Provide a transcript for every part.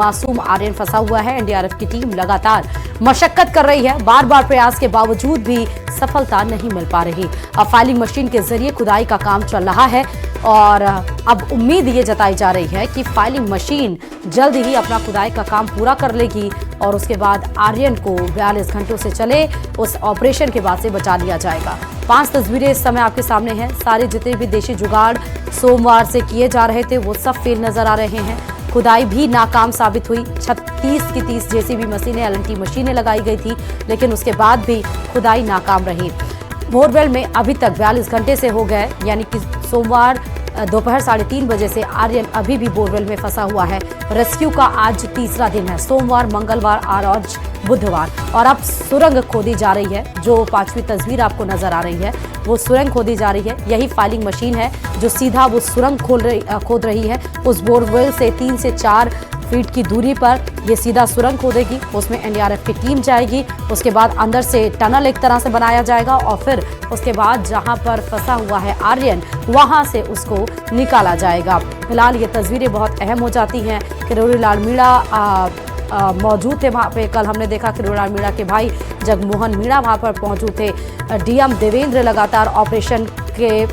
मासूम आर्यन फंसा हुआ है। एनडीआरएफ की टीम लगातार मशक्कत कर रही है। बार बार प्रयास के बावजूद भी सफलता नहीं मिल पा रही। अब फाइलिंग मशीन के जरिए खुदाई का काम चल रहा है और अब उम्मीद ये जताई जा रही है कि फाइलिंग मशीन जल्द ही अपना खुदाई का काम पूरा कर लेगी और उसके बाद आर्यन को 42 घंटों से चले उस ऑपरेशन के बाद से बचा लिया जाएगा। 5 तस्वीरें इस समय आपके सामने हैं। सारे जितने भी देशी जुगाड़ सोमवार से किए जा रहे थे वो सब फेल नजर आ रहे हैं। खुदाई भी नाकाम साबित हुई। 36 की 30 जेसीबी मशीनें, एलएनटी मशीनें लगाई गई थी, लेकिन उसके बाद भी खुदाई नाकाम रही। बोरवेल में अभी तक 42 घंटे से हो गए, यानी कि सोमवार दोपहर 3:30 बजे से आर्यन अभी भी बोरवेल में फंसा हुआ है। रेस्क्यू का आज तीसरा दिन है। सोमवार, मंगलवार और आज बुधवार, और अब सुरंग खोदी जा रही है। जो 5वीं तस्वीर आपको नजर आ रही है वो सुरंग खोदी जा रही है। यही फाइलिंग मशीन है जो सीधा वो सुरंग खोद रही है। उस बोरवेल से 3 से 4 फीट की दूरी पर ये सीधा सुरंग खोदेगी। उसमें एनडीआरएफ की टीम जाएगी। उसके बाद अंदर से टनल एक तरह से बनाया जाएगा और फिर उसके बाद जहां पर फंसा हुआ है आर्यन वहां से उसको निकाला जाएगा। फिलहाल ये तस्वीरें बहुत अहम हो जाती हैं। किरोड़ी लाल मीणा मौजूद थे वहाँ पे। कल हमने देखा किरोड़ी लाल मीणा के भाई जगमोहन मीणा वहाँ पर मौजूद थे। डीएम देवेंद्र लगातार ऑपरेशन के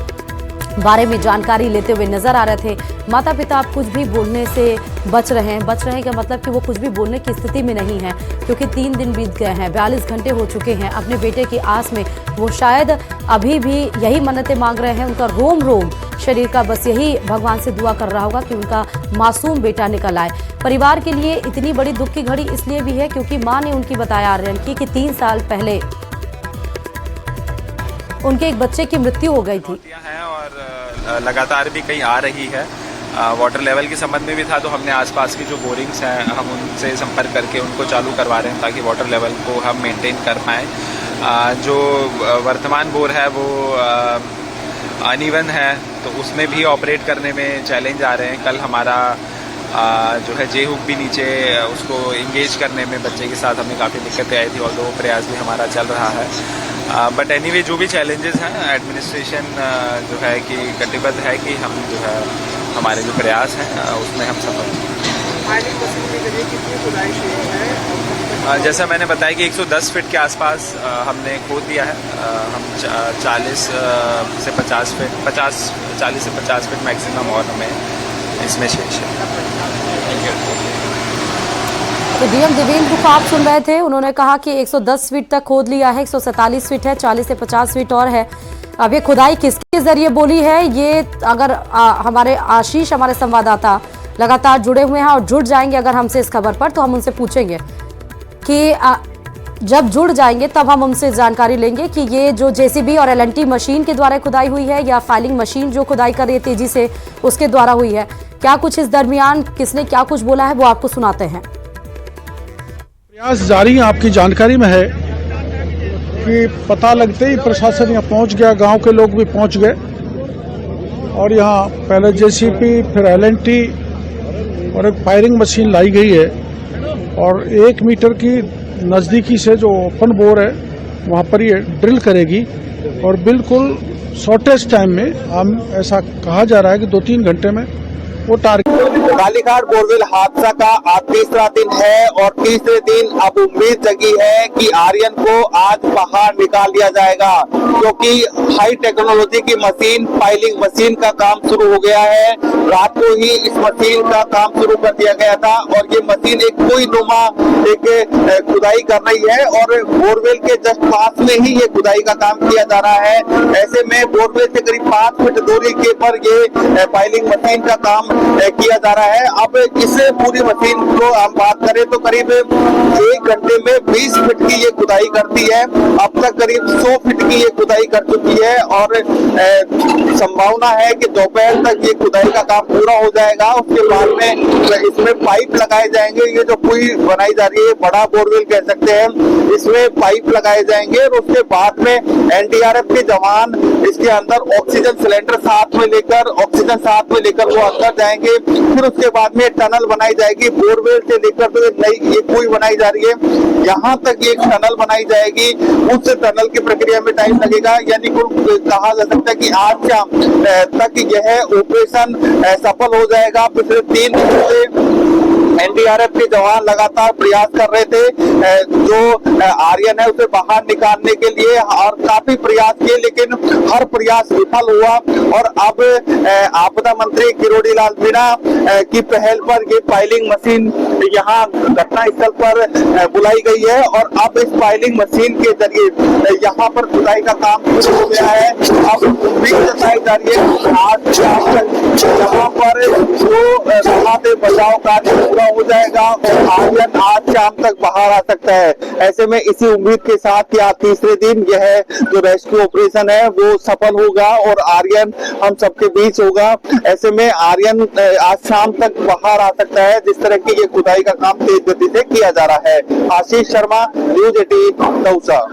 बारे में जानकारी लेते हुए नजर आ रहे थे। माता पिता आप कुछ भी बोलने से बच रहे हैं का मतलब कि वो कुछ भी बोलने की स्थिति में नहीं है, क्योंकि 3 दिन बीत गए हैं, 42 घंटे हो चुके हैं। अपने बेटे की आस में वो शायद अभी भी यही मन्नतें मांग रहे हैं। उनका रोम रोम शरीर का बस यही भगवान से दुआ कर रहा होगा कि उनका मासूम बेटा निकल आए। परिवार के लिए इतनी बड़ी दुख की घड़ी इसलिए भी है क्योंकि मां ने उनकी बताया आर्यन की कि 3 साल पहले उनके एक बच्चे की मृत्यु हो गई थी और लगातार भी कहीं आ रही है। वाटर लेवल के संबंध में भी था, तो हमने आसपास की जो बोरिंग्स हैं हम उनसे संपर्क करके उनको चालू करवा रहे हैं ताकि वाटर लेवल को हम मेंटेन कर पाएँ। जो वर्तमान बोर है वो अनइवन है, तो उसमें भी ऑपरेट करने में चैलेंज आ रहे हैं। कल हमारा जो है जे हुक भी नीचे उसको इंगेज करने में बच्चे के साथ हमें काफ़ी दिक्कतें आई थी, और वो प्रयास भी हमारा चल रहा है। बट एनीवे जो भी चैलेंजेस हैं, एडमिनिस्ट्रेशन जो है कि कटिबद्ध है कि हम जो है हमारे जो प्रयास हैं उसमें हम सफल हैं। जैसा मैंने बताया कि 110 फीट के आसपास हमने खोद दिया है। हम 40 से 50 फीट मैक्सिमम और हमें इसमें शेष है। तो डीएम देवेंद्र को आप सुन रहे थे। उन्होंने कहा कि 110 फीट तक खोद लिया है, 147 फीट है, 40 से 50 फीट और है। अब ये खुदाई किसके जरिए बोली है, ये अगर हमारे आशीष हमारे संवाददाता लगातार जुड़े हुए हैं और जुड़ जाएंगे अगर हमसे इस खबर पर, तो हम उनसे पूछेंगे कि जब जुड़ जाएंगे तब हम उनसे जानकारी लेंगे कि ये जो जेसीबी और एलएनटी मशीन के द्वारा खुदाई हुई है या फाइलिंग मशीन जो खुदाई कर रही है तेजी से उसके द्वारा हुई है। क्या कुछ इस दरमियान किसने क्या कुछ बोला है वो आपको सुनाते हैं। प्रयास जारी आपकी जानकारी में है कि पता लगते ही प्रशासन यहाँ पहुँच गया, गांव के लोग भी पहुँच गए और यहाँ पहले जेसीबी फिर एलएनटी और एक फायरिंग मशीन लाई गई है और 1 मीटर की नज़दीकी से जो ओपन बोर है वहाँ पर ये ड्रिल करेगी और बिल्कुल शॉर्टेस्ट टाइम में, हम ऐसा कहा जा रहा है कि 2-3 घंटे में वो टारगेट। कालीघाट बोरवेल हादसा का आज तीसरा दिन है और तीसरे दिन अब उम्मीद जगी है कि आर्यन को आज बाहर निकाल लिया जाएगा, क्योंकि हाई टेक्नोलॉजी की मशीन, फाइलिंग मशीन का काम शुरू हो गया है। रात को ही इस मशीन का काम शुरू कर दिया गया था और ये मशीन एक कोई नुमा एक खुदाई कर रही है और बोरवेल के जस्ट पास में ही ये खुदाई का काम किया जा रहा है। ऐसे में बोरवेल से करीब 5 फीट दूरी के पर ये फाइलिंग मशीन का काम किया जा रहा है। अब इस पूरी मशीन को हम बात करें तो करीब 1 घंटे में 20 फीट की ये खुदाई करती है। अब तक करीब 100 फीट की ये खुदाई कर चुकी है और संभावना है कि दोपहर तक ये खुदाई का काम पूरा हो जाएगा। उसके बाद में इसमें पाइप लगाए जाएंगे। ये जो कुई बनाई जा रही है, बड़ा बोरवेल कह सकते हैं, इसमें पाइप लगाए जाएंगे और उसके बाद में एनडीआरएफ के जवान इसके अंदर ऑक्सीजन सिलेंडर साथ में लेकर वो अंदर जाएंगे। फिर उसके बाद में टनल बनाई जाएगी। बोरवेल से लेकर तो नई ये कुई बनाई जा रही है, यहाँ तक ये टनल बनाई जाएगी। उस टनल की प्रक्रिया में टाइम लगेगा, यानी कहा जा सकता है कि आज शाम तक यह ऑपरेशन सफल हो जाएगा। पिछले 3 दिन से एनडीआरएफ के जवान लगातार प्रयास कर रहे थे जो आर्यन है उसे बाहर निकालने के लिए, और काफी प्रयास किए लेकिन हर प्रयास विफल हुआ। और अब आपदा मंत्री किरोड़ी लाल मीणा की पहल पर ये फाइलिंग मशीन यहाँ घटना स्थल पर बुलाई गई है, और अब इस फाइलिंग मशीन के जरिए यहाँ पर खुदाई का काम शुरू हो गया है। अब उम्मीद जताई जा रही है आज शाम तक यहाँ पर जो राहत बचाव कार्य पूरा हो जाएगा और आर्यन आज शाम तक बाहर आ सकता है। ऐसे में इसी उम्मीद के साथ कि आज तीसरे दिन यह जो रेस्क्यू ऑपरेशन है वो सफल होगा और आर्यन हम सबके बीच होगा। ऐसे में आर्यन आज शाम तक बाहर आ सकता है, जिस तरह की ये खुदाई का काम तेज गति से किया जा रहा है। आशीष शर्मा, न्यूज 18 दौसा।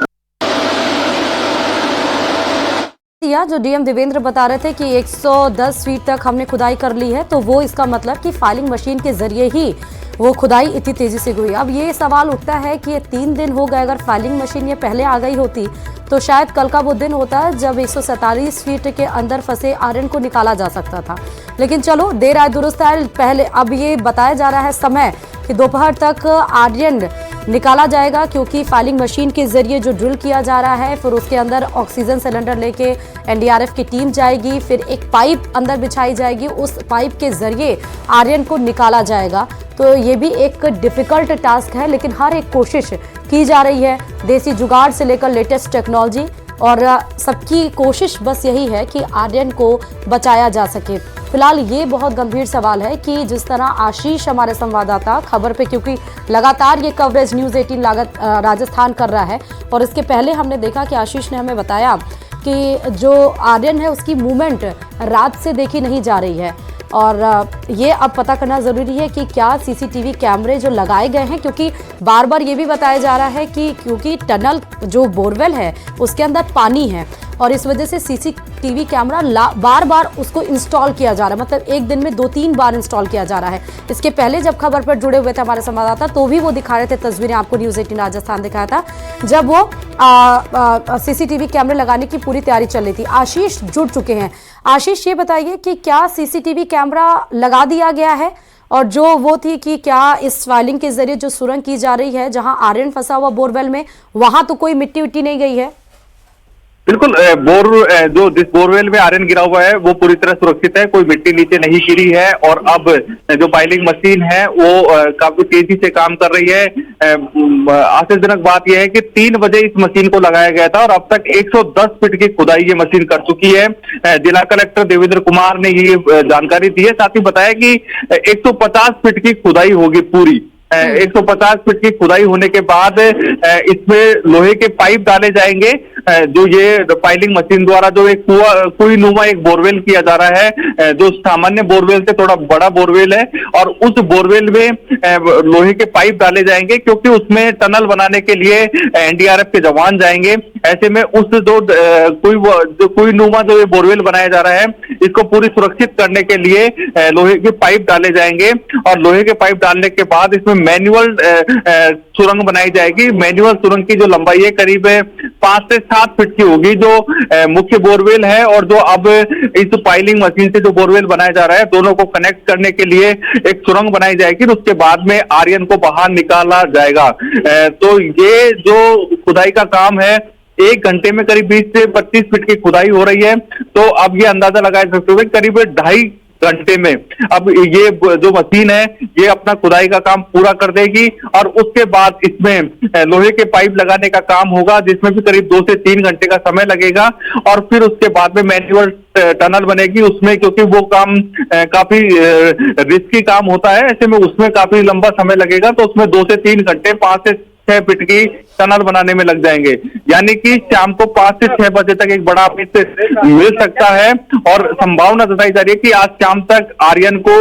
जो डीएम देवेंद्र बता रहे थे कि 110 फीट तक हमने खुदाई कर ली है, तो वो इसका मतलब कि फाइलिंग मशीन के जरिए ही वो खुदाई इतनी तेजी से हुई। अब ये सवाल उठता है कि ये 3 दिन हो गए, अगर फाइलिंग मशीन ये पहले आ गई होती तो शायद कल का वो दिन होता है जब 147 फीट के अंदर फंसे आर्यन को निकाला जा सकता था। लेकिन चलो देर आए दुरुस्त आए, पहले अब ये बताया जा रहा है समय कि दोपहर तक आर्यन निकाला जाएगा, क्योंकि फाइलिंग मशीन के जरिए जो ड्रिल किया जा रहा है, फिर उसके अंदर ऑक्सीजन सिलेंडर लेके एनडीआरएफ की टीम जाएगी, फिर एक पाइप अंदर बिछाई जाएगी, उस पाइप के जरिए आर्यन को निकाला जाएगा। तो ये भी एक डिफिकल्ट टास्क है, लेकिन हर एक कोशिश की जा रही है, देसी जुगाड़ से लेकर लेटेस्ट टेक्नोलॉजी, और सबकी कोशिश बस यही है कि आर्यन को बचाया जा सके। फिलहाल ये बहुत गंभीर सवाल है कि जिस तरह आशीष हमारे संवाददाता खबर पे, क्योंकि लगातार ये कवरेज न्यूज़ 18 राजस्थान कर रहा है, और इसके पहले हमने देखा कि आशीष ने हमें बताया कि जो आर्यन है उसकी मूवमेंट रात से देखी नहीं जा रही है, और ये अब पता करना ज़रूरी है कि क्या सीसीटीवी कैमरे जो लगाए गए हैं, क्योंकि बार बार ये भी बताया जा रहा है कि क्योंकि टनल जो बोरवेल है उसके अंदर पानी है, और इस वजह से सीसीटीवी कैमरा बार बार उसको इंस्टॉल किया जा रहा है, मतलब एक दिन में 2-3 बार इंस्टॉल किया जा रहा है। इसके पहले जब खबर पर जुड़े हुए थे हमारे संवाददाता, तो भी वो दिखा रहे थे तस्वीरें, आपको न्यूज़ 18 राजस्थान दिखाया था, जब वो सीसीटीवी कैमरे लगाने की पूरी तैयारी चल रही थी। आशीष जुड़ चुके हैं। आशीष, ये बताइए कि क्या सीसीटीवी कैमरा लगा दिया गया है, और जो वो थी कि क्या इस फाइलिंग के जरिए जो सुरंग की जा रही है जहां आर्यन फंसा हुआ बोरवेल में, वहां तो कोई मिट्टी विट्टी नहीं गई है? बिल्कुल, जो जिस बोरवेल में आर्यन गिरा हुआ है वो पूरी तरह सुरक्षित है, कोई मिट्टी नीचे नहीं गिरी है, और अब जो फाइलिंग मशीन है वो काफी तेजी से काम कर रही है। आश्चर्यजनक बात यह है कि 3 बजे इस मशीन को लगाया गया था और अब तक 110 फीट की खुदाई ये मशीन कर चुकी है। जिला कलेक्टर देवेंद्र कुमार ने ये जानकारी दी है, साथ ही बताया कि 150 फीट की खुदाई होगी पूरी। 150 फीट की खुदाई होने के बाद इसमें लोहे के पाइप डाले जाएंगे, जो ये फाइलिंग मशीन द्वारा जो एक कुई नुमा एक बोरवेल किया जा रहा है, जो सामान्य बोरवेल से थोड़ा बड़ा बोरवेल है, और उस बोरवेल में लोहे के पाइप डाले जाएंगे, क्योंकि उसमें टनल बनाने के लिए एनडीआरएफ के जवान जाएंगे। ऐसे में उस जो कुई नुमा जो ये बोरवेल बनाया जा रहा है, इसको पूरी सुरक्षित करने के लिए लोहे के पाइप डाले जाएंगे, और लोहे के पाइप डालने के बाद इसमें मैनुअल सुरंग बनाई जाएगी। मैनुअल सुरंग की जो लंबाई है करीब 5 से 7 फीट की होगी, जो मुख्य बोरवेल है और जो अब इस फाइलिंग मशीन से जो बोरवेल बनाया जा रहा है, दोनों को कनेक्ट करने के लिए एक सुरंग बनाई जाएगी, और उसके बाद में आर्यन को बाहर निकाला जाएगा। तो ये जो खुदाई का काम है, 1 घंटे में करीब 20 से 25 फीट की खुदाई हो रही है। तो अब ये अंदाजा लगाया जा सकते हो करीब 2.5 घंटे में अब ये जो मशीन है ये अपना खुदाई का काम पूरा कर देगी, और उसके बाद इसमें लोहे के पाइप लगाने का काम होगा, जिसमें भी करीब 2 से 3 घंटे का समय लगेगा, और फिर उसके बाद में मैनुअल टनल बनेगी उसमें, क्योंकि वो काम काफी रिस्की काम होता है, ऐसे में उसमें काफी लंबा समय लगेगा। तो उसमें 2 से 3 घंटे 5 से 6 फीट की टनल बनाने में लग जाएंगे, यानी कि शाम को 5 से 6 बजे तक एक बड़ा अपडेट मिल सकता है, और संभावना जताई जा रही है कि आज शाम तक आर्यन को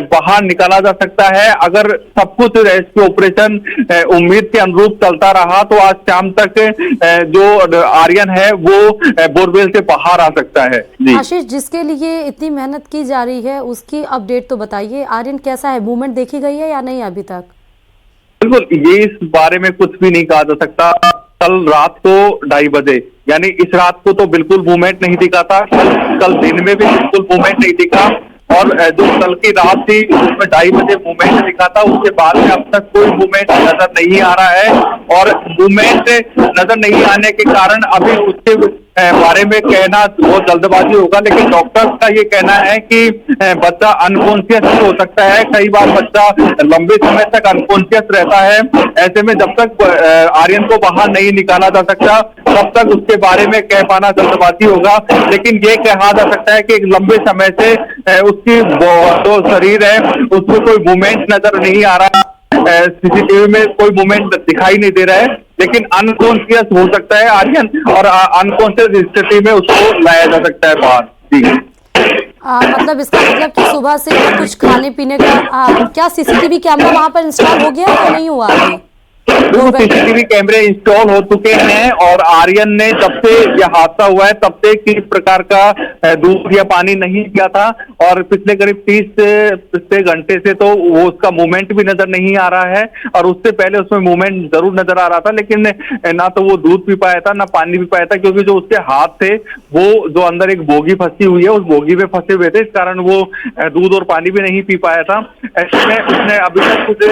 बाहर निकाला जा सकता है। अगर सब कुछ रेस्क्यू ऑपरेशन उम्मीद के अनुरूप चलता रहा तो आज शाम तक जो आर्यन है वो बोरवेल से बाहर आ सकता है। जी आशीष, जिसके लिए इतनी मेहनत की जा रही है उसकी अपडेट तो बताइए, आर्यन कैसा है, मूवमेंट देखी गई है या नहीं अभी तक? बिल्कुल, ये इस बारे में कुछ भी नहीं कहा जा सकता। कल रात को 2:30 बजे, यानी इस रात को तो बिल्कुल मूवमेंट नहीं दिखा था, कल दिन में भी बिल्कुल मूवमेंट नहीं दिखा, और जो कल की रात थी उसमें 2:30 बजे मूवमेंट दिखा था, उसके बाद में अब तक कोई मूवमेंट नजर नहीं आ रहा है। और मूवमेंट नजर नहीं आने के कारण अभी उसके बारे में कहना बहुत जल्दबाजी होगा, लेकिन डॉक्टर्स का ये कहना है कि बच्चा अनकॉन्शियस भी हो सकता है। कई बार बच्चा लंबे समय तक अनकॉन्शियस रहता है। ऐसे में जब तक आर्यन को बाहर नहीं निकाला जा सकता तब तक उसके बारे में कह पाना जल्दबाजी होगा। लेकिन ये कहा जा सकता है कि एक लंबे समय से उसकी जो शरीर है उसमें कोई मूवमेंट नजर नहीं आ रहा, सीसीटीवी में कोई मूवमेंट दिखाई नहीं दे रहा है, लेकिन अनकॉन्शियस हो सकता है आर्यन और अनकॉन्शियस स्थिति में उसको लाया जा सकता है बाहर। जी मतलब इसका मतलब कि सुबह से कुछ खाने पीने का क्या सीसीटीवी कैमरा वहां पर इंस्टॉल हो गया या नहीं हुआ अभी? सीसीटीवी कैमरे इंस्टॉल हो चुके हैं और आर्यन ने जब से यह हादसा हुआ है तब से किसी प्रकार का दूध या पानी नहीं पिया था और पिछले करीब 30 घंटे से तो वो उसका मूवमेंट भी नजर नहीं आ रहा है। और उससे पहले उसमें मूवमेंट जरूर नजर आ रहा था, लेकिन ना तो वो दूध पी पाया था ना पानी पी पाया था, क्योंकि जो उसके हाथ थे वो जो अंदर एक बोगी फंसी हुई है उस बोगी में फंसे हुए थे, इस कारण वो दूध और पानी भी नहीं पी पाया था। ऐसे में उसने अभी तक कुछ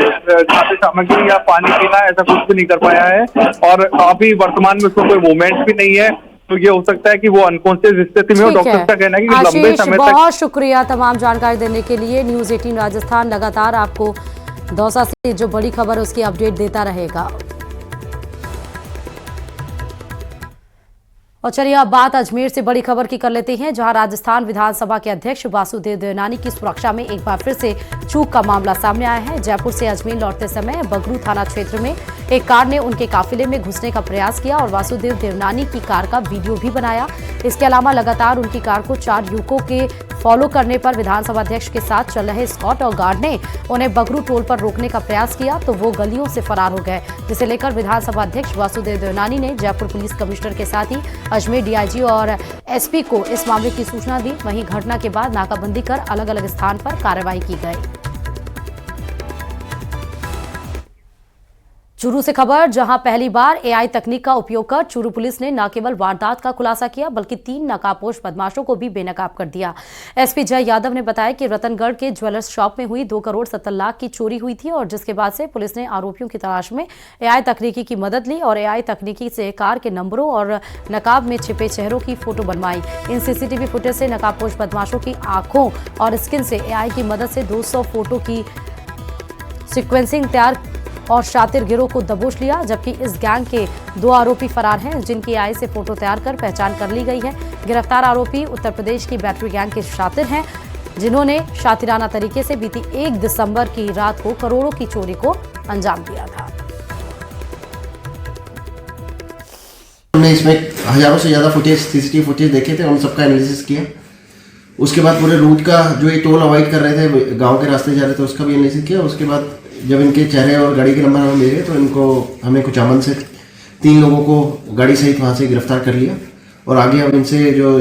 खाद्य सामग्री या पानी पीना ऐसा कुछ भी नहीं कर पाया है और अभी वर्तमान में उसको कोई मूवमेंट भी नहीं है, तो ये हो सकता है कि वो अनकॉन्शियस स्थिति में हो। डॉक्टर का कहना है कि लंबे समय तक। बहुत शुक्रिया तमाम जानकारी देने के लिए। न्यूज़ 18 राजस्थान लगातार आपको दौसा से जो बड़ी खबर है उसकी अपडेट देता रहेगा। और चलिए अब बात अजमेर से बड़ी खबर की कर लेते हैं, जहां राजस्थान विधानसभा के अध्यक्ष वासुदेव देवनानी की सुरक्षा में एक बार फिर से चूक का मामला सामने आया है। जयपुर से अजमेर लौटते समय बगरू थाना क्षेत्र में एक कार ने उनके काफिले में घुसने का प्रयास किया और वासुदेव देवनानी की कार का वीडियो भी बनाया। इसके अलावा लगातार उनकी कार को 4 युवकों के फॉलो करने पर विधानसभा अध्यक्ष के साथ चल रहे स्कॉट और गार्ड ने उन्हें बगरू टोल पर रोकने का प्रयास किया तो वो गलियों से फरार हो गए, जिसे लेकर विधानसभा अध्यक्ष वासुदेव देवनानी ने जयपुर पुलिस कमिश्नर के साथ ही अजमेर डीआईजी और एसपी को इस मामले की सूचना दी। वहीं घटना के बाद नाकाबंदी कर अलग अलग स्थान पर कार्रवाई की गई। चूरू से खबर, जहां पहली बार एआई तकनीक का उपयोग कर चूरू पुलिस ने न केवल वारदात का खुलासा किया बल्कि 3 नकाबपोश बदमाशों को भी बेनकाब कर दिया। एसपी जय यादव ने बताया कि रतनगढ़ के ज्वेलर्स शॉप में हुई 2 करोड़ 70 लाख की चोरी हुई थी और जिसके बाद से पुलिस ने आरोपियों की तलाश में एआई तकनीकी की मदद ली और एआई तकनीकी से कार के नंबरों और नकाब में छिपे चेहरों की फोटो बनवाई। इन सीसीटीवी फुटेज से नकाबपोश बदमाशों की आंखों और स्किन से एआई की मदद से 200 फोटो की सीक्वेंसिंग तैयार और शातिर गिरोह को दबोच लिया, जबकि इस गैंग के 2 आरोपी फरार हैं, जिनकी एआई से फोटो तैयार कर पहचान कर ली गई है। गिरफ्तार आरोपी उत्तर प्रदेश की बैटरी गैंग के शातिर हैं, जिन्होंने शातिराना तरीके से बीती 1 दिसंबर की रात को करोड़ों की चोरी को अंजाम दिया था। हमने इसमें हजारों से ज्यादा फुटेज, सीसीटीवी फुटेज देखे थे, उन सबका एनालिसिस किया। उसके बाद पूरे रूट का जो ये टोल अवॉइड कर रहे थे, गाँव के रास्ते जा रहे थे, उसका भी एनालिसिस किया। उसके बाद जब इनके चेहरे और गाड़ी के नंबर हमें मिले तो इनको हमें कुछ अमन से 3 लोगों को गाड़ी सहित वहाँ से गिरफ्तार कर लिया और आगे अब इनसे जो